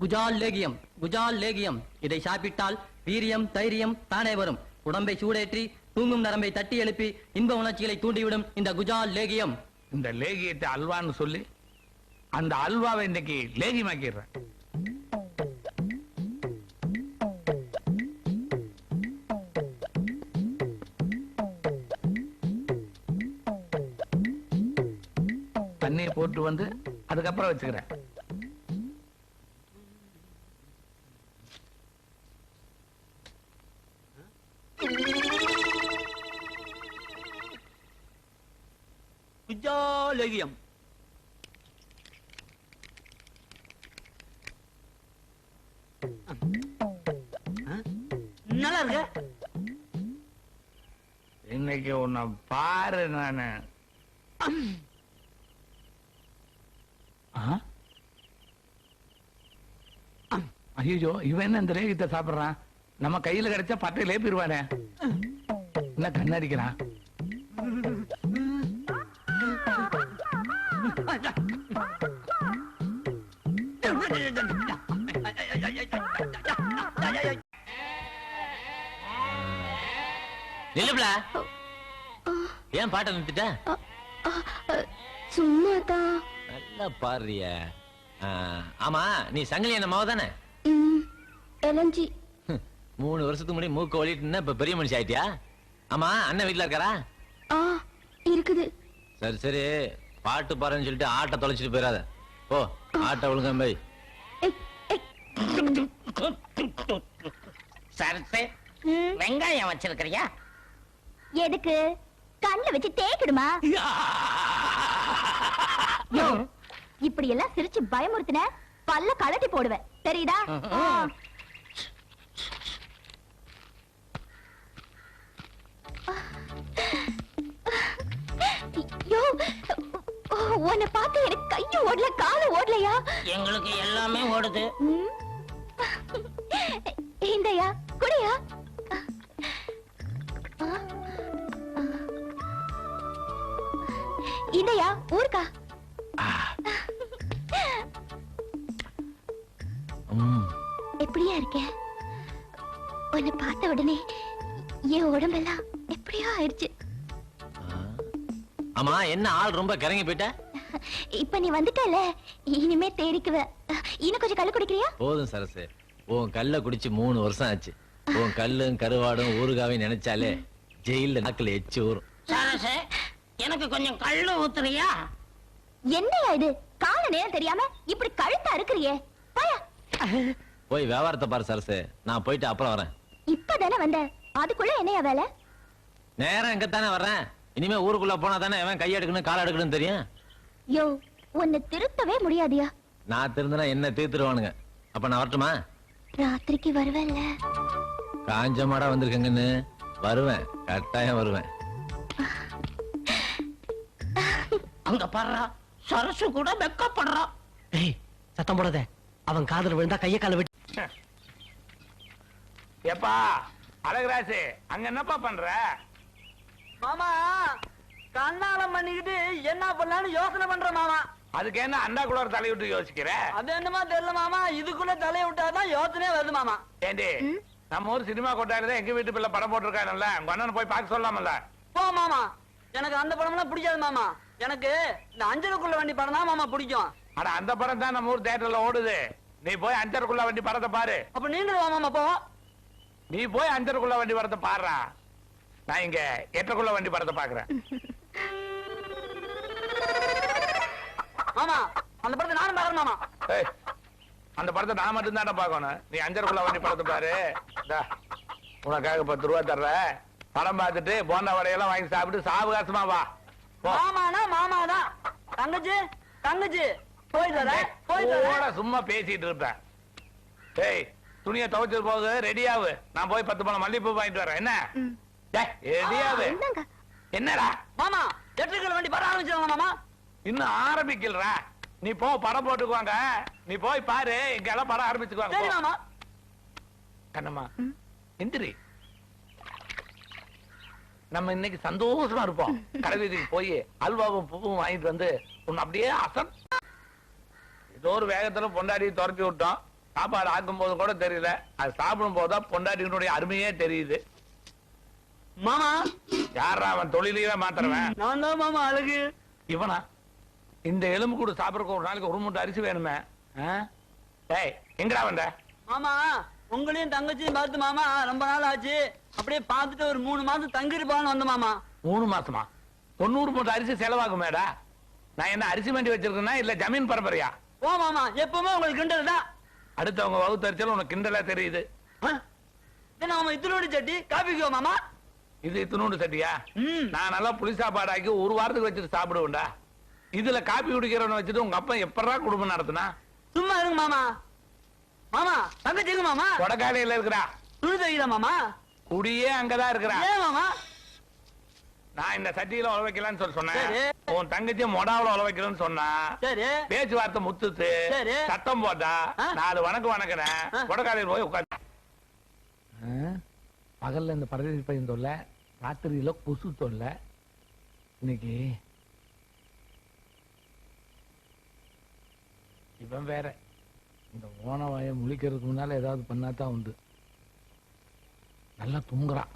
குஜால் லேகியம், குஜால் லேகியம். இதை சாப்பிட்டால் வீரியம் தைரியம் தானே வரும். உடம்பை சூடேற்றி தூங்கும் நரம்பை தட்டி எழுப்பி இன்ப உணர்ச்சிகளை தூண்டிவிடும் இந்த குஜால் லேகியம். இந்த லேகியத்தை அல்வான்னு சொல்லி அந்த அல்வாவை இன்னைக்கு லேகியமாக்கிடுறேன். தண்ணியை போட்டு வந்து அதுக்கப்புறம் வச்சுக்கிறேன். குஜாலேகியம். நல்லா இருக்கு. இன்னைக்கு உன்னை பாரு நானு. ஐயோ, இவன் என்ன இந்த லேகியத்தை சாப்பிடுறான்? நம்ம கையில கிடைச்சா பட்டையிலே போயிருவானே. என்ன கண்ணடிக்கிறான்? நில்லுப்ல, ஏன் பாட்ட நிறுத்திட்ட? சும்மாதான். நல்லா பாடுறிய. ஆமா, நீ சங்கிலி என்ன மாவ தானே? எலஞ்சி 3 வருஷத்துக்கு முன்னாடி மூக்க ஒளிட்டு இப்ப பெரிய மனுஷி ஆயிட்டியா? ஆமா, அண்ணன் வீட்டுல இருக்காரா? இருக்குது. சரி சரி, பாட்டு பாருன்னு சொல்லிட்டு ஆட்டை தொலைச்சிட்டு போயிடாத. ஓ, ஆட்டை ஒழுங்கா போய். சரத்து, வெங்காயம் வச்சிருக்கிறியா? எதுக்கு? கண்ணுல வச்சு தேய்க்கிடுமா? இப்படி எல்லாம் சிரிச்சு பயமுறுத்தின பல்ல கழட்டி போடுவேன், தெரியுதா? உன்னை பார்த்து எனக்கு கையும் ஓடல காலும் ஓடலையா? எங்களுக்கு எல்லாமே ஓடுது. இந்தயா குடியா. இந்தயா ஊருக்கா. எப்படியா இருக்க? உன்னை பார்த்த உடனே என் உடம்பெல்லாம் எப்படியோ ஆயிடுச்சு. ஆமா, என்ன ஆள் ரொம்ப கரங்கி போயிட்ட? இப்ப நீ வந்துட்டல, இனிமே தேறிக்குவ. இன்னும் கொஞ்சம் கல்லு குடிக்கிறியா? போதும் சரசு, உன் கல்ல குடிச்சு 3 வருஷம் ஆச்சு. உன் கல்லும் கருவாடும் ஊறுகாவையும் நினைச்சாலே ஜெயில நாக்குல எச்சு ஊறும். சரசு, எனக்கு கொஞ்சம் கள்ளு ஊத்துறியா? என்னையா இது? கால நேரம் தெரியாம இப்படி கழுத்தா இருக்கிறியே, போயா. போய் வியாபாரத்தை பாரு சரசு, நான் போயிட்டு அப்புறம் வரேன். இப்பதானே வந்த, அதுக்குள்ள என்னையா வேலை? நேரம் எங்கத்தானே வர்றேன். இனிமே ஊருக்குள்ள போனா தானே அவன் கை எடுக்கணும் கால் எடுக்கணும் தெரியும். யோ, உன்னை திருத்தவே முடியாதியா. நான் திருந்தினா என்ன தீர்த்துருவானுங்க. அப்ப நான் வரட்டுமா? ராத்திரிக்கு வருவேன்ல. காஞ்ச மாடா வந்திருக்கங்கன்னு வருவேன், கட்டாயம் வருவேன். அங்க பாடுறா, சரசு கூட வெக்கப்படுறா. ஏய், சத்தம் போடாத. அவன் காதல் விழுந்தா கைய கால வெட்டி. ஏப்பா அழகராசு, அங்க என்னப்பா பண்ற? மாமா, கண்ணாலம் பண்ணிக்கிட்டு என்ன பண்ணலான்னு யோசனை பண்ற மாமா. அதுக்கு என்ன அண்டாக்குள்ள தலையை விட்டு யோசிக்கிற? அது என்னமா தெரியல மாமா, இதுக்குள்ள தலையை விட்டாதான் யோசனையே வருது மாமா. ஏண்டி, நம்ம ஊர் சினிமா கொட்டாயில எங்க வீட்டு பிள்ளை படம் போட்டிருக்காங்கல்ல, உங்க அண்ணன் போய் பார்க்க சொல்லலாம்ல? போ மாமா, எனக்கு அந்த படம் எல்லாம் பிடிக்காது மாமா. எனக்கு இந்த அஞ்சலுக்குள்ள வண்டி படம் தான் மாமா பிடிக்கும். ஆனா அந்த படம் தான் நம்ம ஊர் தியேட்டர்ல ஓடுது. நீ போய் அஞ்சருக்குள்ள வண்டி படத்தை பாரு. அப்ப நீங்களும் வா மாமா, போ. நீ போய் அஞ்சருக்குள்ள வண்டி படத்தை பாடுறா, நான் இங்க 8 வண்டி படத்தை பாக்குறேன். மாமா, அந்த படத்தை நானும் பாக்குறேன் மாமா. அந்த படத்தை நான் மட்டும் தானே பாக்கணும். நீ 5 வண்டி படத்தை பாரு. உனக்காக 10 ரூபா தர்ற. படம் பார்த்துட்டு போண்டா வடையெல்லாம் வாங்கி சாப்பிட்டு சாவகாசமா வா. மாமானா மாமாதான். தங்கச்சி தங்கச்சி போயிட்டு சும்மா பேசிட்டு இருப்பேன். ஏய், துணியை துவைச்சு போக ரெடியாவு. நான் போய் 10 பழம் மல்லிப்பூ வாங்கிட்டு வரேன். என்ன ரெடியாவு? என்னடா மாமா, 8 வண்டி படம் ஆரம்பிச்சிருவாங்க மாமா. இன்னும் ஆரம்பிக்கலடா. நீ போ, படம் போட்டுக்குவாங்க. நீ போய் பாரு, இங்க எல்லாம் படம் ஆரம்பிச்சுக்குவாங்க. சரி மாமா. கண்ணம்மா எந்திரி, நம்ம இன்னைக்கு சந்தோஷமா இருப்போம். கடைவீதிக்கு போய் அல்வாவும் பூவும் வாங்கிட்டு வந்து உன்னை அப்படியே அசன். ஏதோ ஒரு வேகத்துல பொண்டாடி துரத்தி விட்டோம். சாப்பாடு ஆக்கும் போது கூட தெரியல, அது சாப்பிடும் போதுதான் பொண்டாட்டினுடைய அருமையே தெரியுது. மாமா யாரா அவன் தொழிலையே மாத்துறவன்? நான் தான் மாமா அழகு. இவனா? இந்த எலும்பு கூட சாப்பிடறதுக்கு ஒரு நாளைக்கு ஒரு மூட்டை அரிசி வேணுமே. டேய், எங்கடா வந்த? மாமா உங்களையும் தங்கச்சியும் பார்த்து மாமா ரொம்ப நாள் ஆச்சு, அப்படியே பார்த்துட்டு ஒரு 3 மாசம் தங்கிருப்பான்னு வந்த மாமா. 3 மாசமா? 90 மூட்டை அரிசி செலவாகுமேடா. நான் என்ன அரிசி மண்டி வச்சிருக்கேன்னா இல்ல ஜமீன் பரம்பரையா? ஓ மாமா எப்பவுமே உங்களுக்கு கிண்டல் தான். அடுத்தவங்க வகுத்தரிச்சல் உனக்கு கிண்டலா தெரியுது. மாமா இத்தனோடு சட்டி காபிக்குவா மாமா? இது இத்தினூண்டு சட்டியா? நான் நல்லா புளி சாப்பாடு ஆக்கி ஒரு வாரத்துக்கு வச்சுட்டு சாப்பிடுவேன்டா. இதுல காப்பி குடிக்கிறவன வச்சுட்டு உங்க அப்பா எப்படா குடும்பம் நடத்தினா? சும்மா இருங்க மாமா. மாமா தங்கச்சி எங்க மாமா? கொடக்காலையில இருக்கிறா. துணி தைக்கிறா மாமா? குடியே அங்கதான் இருக்கிறா. ஏன் மாமா? நான் இந்த சட்டியில உழ வைக்கலான்னு சொல்லி சொன்னேன். சரி. உன் தங்கச்சி மொடாவில உழ வைக்கிறேன்னு சொன்னா, சரி பேச்சுவார்த்தை முத்துத்து சரி. சத்தம் போட்டா 4 வணக்கம் வணக்கிறேன். கொடக்காலையில் போய் உட்காந்து பகல்ல இந்த பரதேசி பையன் தொல்லை, ராத்திரியில கொசு தொல்லை. இன்னைக்கு இவன் வேற இந்த ஓனவாய முழிக்கிறதுக்கு முன்னால ஏதாவது பண்ணாதான் உண்டு. நல்லா தூங்குறான்.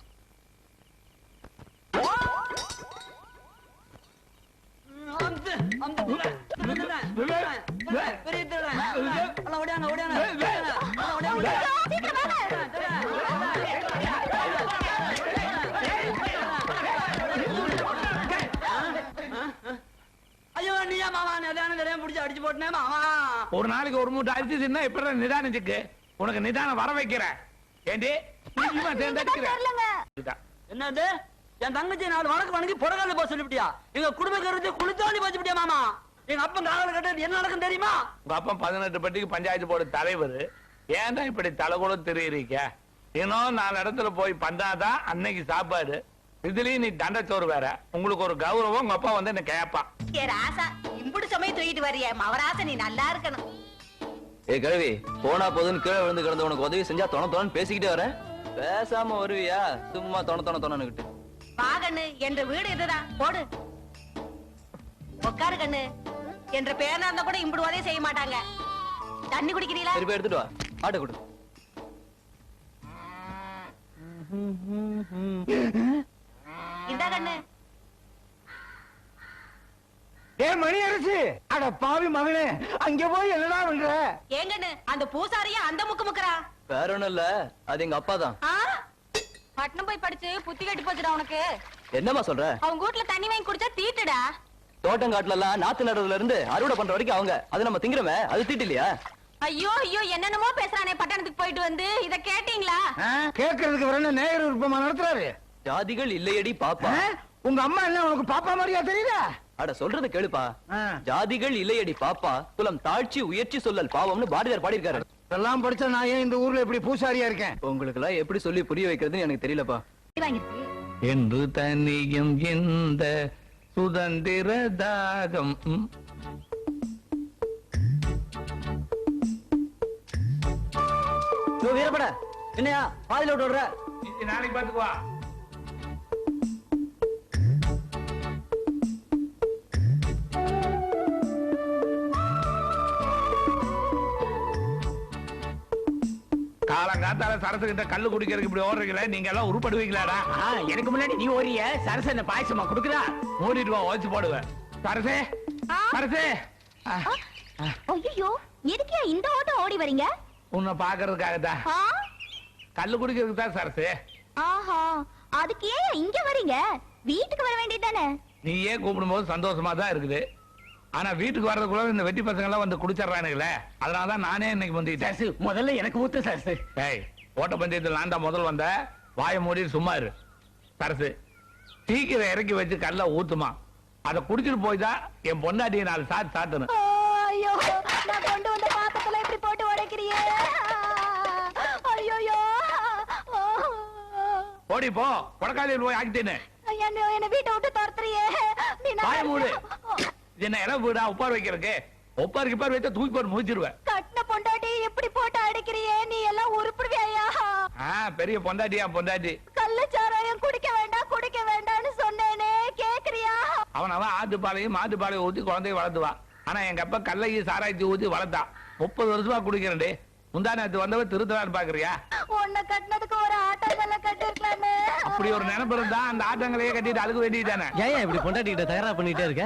பெரிய திருடன். ஓடியாங்க ஓடியாங்க. ஐயோ நீயா மாமா நிதானம் தெரியாம புடிச்சு அடிச்சு போட்டனே மாமா. ஒரு நாளைக்கு ஒரு மூட்டை அரிசி தின்னா எப்படி நிதானிச்சுக்கு? உனக்கு நிதானம் வர வைக்கிறேன். ஏண்டி என்னது? என் தங்கச்சி 4 வணக்கம் வணங்கி புறகால போக சொல்லிவிட்டியா? எங்க குடும்ப கருத்து குளித்தாண்டி போச்சுட்டியா மாமா? எங்க அப்பன் காவல கட்ட என்ன நடக்கும் தெரியுமா? உங்க அப்பா 18 பட்டிக்கு பஞ்சாயத்து போர்டு தலைவர். ஏன்டா இப்படி தலை கூட தெரியுறீங்க? இன்னும் 4 இடத்துல போய் பந்தாதான் அன்னைக்கு சாப்பாடு. இதுலயும் நீ தண்டச்சோறு வேற. உங்களுக்கு ஒரு கௌரவம். உங்க அப்பா வந்து என்ன கேப்பா? ஏ ராசா இம்புடு சமயம் தூக்கிட்டு வர்றிய மவராசா, நீ நல்லா இருக்கணும். ஏ கழுவி, போனா போதுன்னு கீழே விழுந்து கிடந்து உனக்கு உதவி செஞ்சா தொண பேசிக்கிட்டே வரேன். பேசாம வருவியா? சும்மா தொணக்கிட்டு. வா கண்ணு, என்ற வீடு இதுதான், போடு உட்காரு கண்ணு. என்ற பேரனா இருந்தா கூட இம்புடு உதவி செய்ய மாட்டாங்க. தண்ணி குடிக்கிறீங்களா? திருப்பி எடுத்துட்டு வா, ஆட்டை கொடு. இந்தா கண்ணு. ஏ மணி அரசு, அட பாவி மகனே, அங்க போய் என்னடா பண்ற? ஏங்கண்ணு அந்த பூசாரியா அந்த முக்கு முக்குறா? வேற ஒண்ணும் இல்ல, அது எங்க அப்பா தான். பட்டணம் போய் படிச்சு புத்தி கட்டி போச்சுடா உனக்கு. என்னமா சொல்ற? அவங்க வீட்டுல தண்ணி வாங்கி குடிச்சா தீட்டுடா. தோட்டங்காட்டுல எல்லாம் நாத்து நடுறதுல இருந்து அறுவடை பண்ற வரைக்கும் அவங்க, அது நம்ம திங்கிறமே, அது தீட்டு இல்லையா? ஐயோ ஐயோ என்னென்னமோ பேசுறானே பட்டணத்துக்கு போயிட்டு வந்து. இத கேட்டீங்களா? கேக்குறதுக்கு வரணும். நேயர் விருப்பமா நடத்துறாரு. ஜாதிகள் இல்லையடி பாப்பா. உங்க அம்மா என்ன உனக்கு பாப்பா மாதிரியா தெரியுதா? அட சொல்றது கேளுப்பா. ஜாதிகள் இல்லையடி பாப்பா, குலம் தாழ்ச்சி உயர்ச்சி சொல்லல் பாவம்னு பாரதியார் பாடியிருக்காரு. இதெல்லாம் படிச்சா நான் ஏன் இந்த ஊர்ல எப்படி பூசாரியா இருக்கேன்? உங்களுக்கு எல்லாம் எப்படி சொல்லி புரிய வைக்கிறதுன்னு எனக்கு தெரியலப்பா. என்று தனியும் இந்த சுதந்திர தாகம். வீரப்பட என்னையா பாதில விட்டு விடுற? நாளைக்கு பாத்துக்குவா. காலங்காத்தால சரசு கிட்ட கல்லு குடிக்கிறதுக்கு இப்படி ஓடுறீங்களே, நீங்க எல்லாம் உருப்படுவீங்களாடா? எனக்கு முன்னாடி நீ ஓரிய சரச என்ன பாயசமா குடுக்குறா? மூடிட்டு வா, ஓச்சு போடுவேன். சரசே சரசே, ஐயோ எதுக்கு இந்த ஓட்டம் ஓடி வரீங்க? உன்னை பாக்குறதுக்காகத்தான். கல்லு குடிக்கிறதுக்கு தான் சரசு. ஆஹா, அதுக்கு ஏன் இங்க வரீங்க? வீட்டுக்கு வர வேண்டியதானே? நீ ஏன் கூப்பிடும் போது சந்தோஷமா தான் இருக்குது. ஆனா வீட்டுக்கு வர்றதுக்குள்ள இந்த வெட்டி பசங்க எல்லாம் வந்து குடிச்சிடறானுங்களே, அதனாலதான் நானே இன்னைக்கு வந்துட்டேன். முதல்ல எனக்கு ஊத்து சரசு. ஏய், ஓட்ட பந்தயத்தில் நான் தான் முதல் வந்த. வாய மூடி சும்மா இரு. சரசு, சீக்கிரம் இறக்கி வச்சு கல்ல ஊத்துமா. அதை குடிச்சிட்டு போய் தான் என் பொண்டாட்டியை 4 சாத்து சாத்தணும். ஐயோ, நான் கொண்டு வந்த பாத்திரத்துல இப்படி போட்டு உடைக்கிறியே. ஐயோ, ஓடி போ, கொடக்காலியில் போய் ஆக்கிட்டேன்னு. என்ன வீட்டை விட்டு துரத்துறியே. வாய மூடு. இது என்ன இடம் வீடா உப்பார் வைக்கிறதுக்கு? ஒப்பாருக்கு இப்பார் வைத்தா தூக்கி போட்டு முடிச்சிருவேன். கட்டின பொண்டாட்டி எப்படி போட்டு அடைக்கிறியே? நீ எல்லாம் உருப்பிடுவியா? பெரிய பொண்டாட்டியா பொண்டாட்டி. கள்ளச்சாராயம் குடிக்க வேண்டாம்னு சொன்னேனே, கேக்குறியா? அவன் ஆட்டுப்பாலையும் மாட்டுப்பாலையும் ஊத்தி குழந்தைய வளர்த்துவான். ஆனா எங்க அப்பா கல்லையும் சாராயத்தையும் ஊத்தி வளர்த்தான். 30 வருஷமா குடிக்கிறேன். முந்தா நேத்து வந்தவ திருத்தலான்னு பாக்குறியா? உன்னை கட்டினதுக்கு ஒரு ஆட்டோல கட்டிருக்கலாமே. அப்படி ஒரு நினைப்பு இருந்தா அந்த ஆட்டங்களையே கட்டிட்டு அதுக்கு வேண்டியதானே. ஏன் இப்படி பொண்டாட்டிக்கிட்ட தகராறு பண்ணிட்டே இருக்க?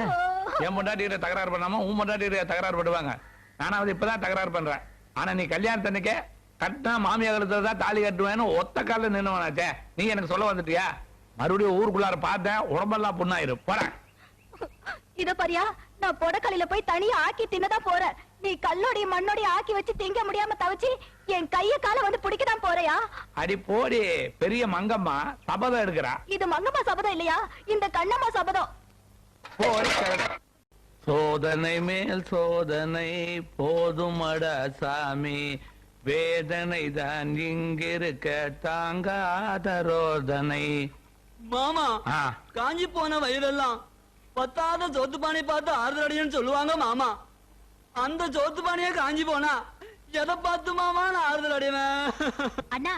என் பொண்டாட்டிகிட்ட தகராறு பண்ணாம உன் பொண்டாட்டிகிட்ட தகராறு பண்ணுவாங்க. நானாவது இப்பதான் தகராறு பண்றேன். ஆனா நீ கல்யாணத்தன்னைக்கே கட்டினா மாமியா கழுத்துல தான் தாலி கட்டுவேன்னு ஒத்த கால நின்னுவனாச்சே. நீ எனக்கு சொல்ல வந்துட்டியா? மறுபடியும் ஊருக்குள்ளார பார்த்தேன், உடம்பெல்லாம் புண்ணாயிரும். போறேன். இத பாரியா, நான் பொடக்கலையில போய் தனியா ஆக்கி தின்னதான் போறேன். நீ கல்லோடைய மண்ணோடைய ஆக்கி வச்சு திங்க முடியாம தவிச்சு என் கைய கால வந்து பிடிக்கதான் போறியா? அடி போடி, பெரிய மங்கம்மா சபதம் எடுக்கிறா. இது மங்கம்மா சபதம் இல்லையா, இந்த கண்ணம்மா சபதம். போய் கிளம்பு. சோதனை மேல் சோதனை போதும் அட சாமி, வேதனை தான் இங்கிருக்க தாங்காத ரோதனை. மாமா ஆ. காஞ்சி போன வயிறெல்லாம் பத்தாத சோத்து பானை பார்த்து ஆறுதல் அடையன்னு சொல்லுவாங்க மாமா. அந்த சோத்து பானையே காஞ்சி போனா எதை பார்த்து மாமா நான் ஆறுதல் அடைவேன்? அண்ணா,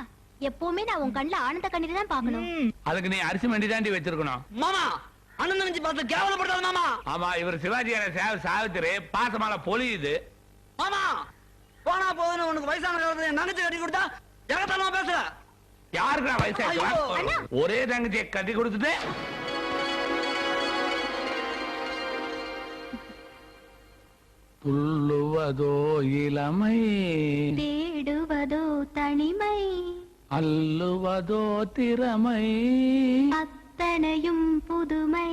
எப்பவுமே நான் உன் கண்ணுல ஆனந்த கண்ணீர் தான் பாக்கணும். அதுக்கு நீ அரிசி மண்டி தாண்டி வச்சிருக்கணும். மாமா அண்ணன் நினைச்சு பார்த்து கேவலப்படாத மாமா. ஆமா, இவர் சிவாஜி சாவித்திரி பாசமால பொழியுது. மாமா போனா போதுன்னு உனக்கு வயசான காலத்துல என் தங்கச்சி கட்டி கொடுத்தா எகத்தாலமா பேசுற. யாருக்கு நான் ஐயோ, வயசாச்சு? ஒரே தங்கச்சியை கட்டி கொடுத்துட்டு துள்ளுவதோ இளமை, தேடுவதோ தனிமை, அல்லுவதோ திறமை, அத்தனையும் புதுமை.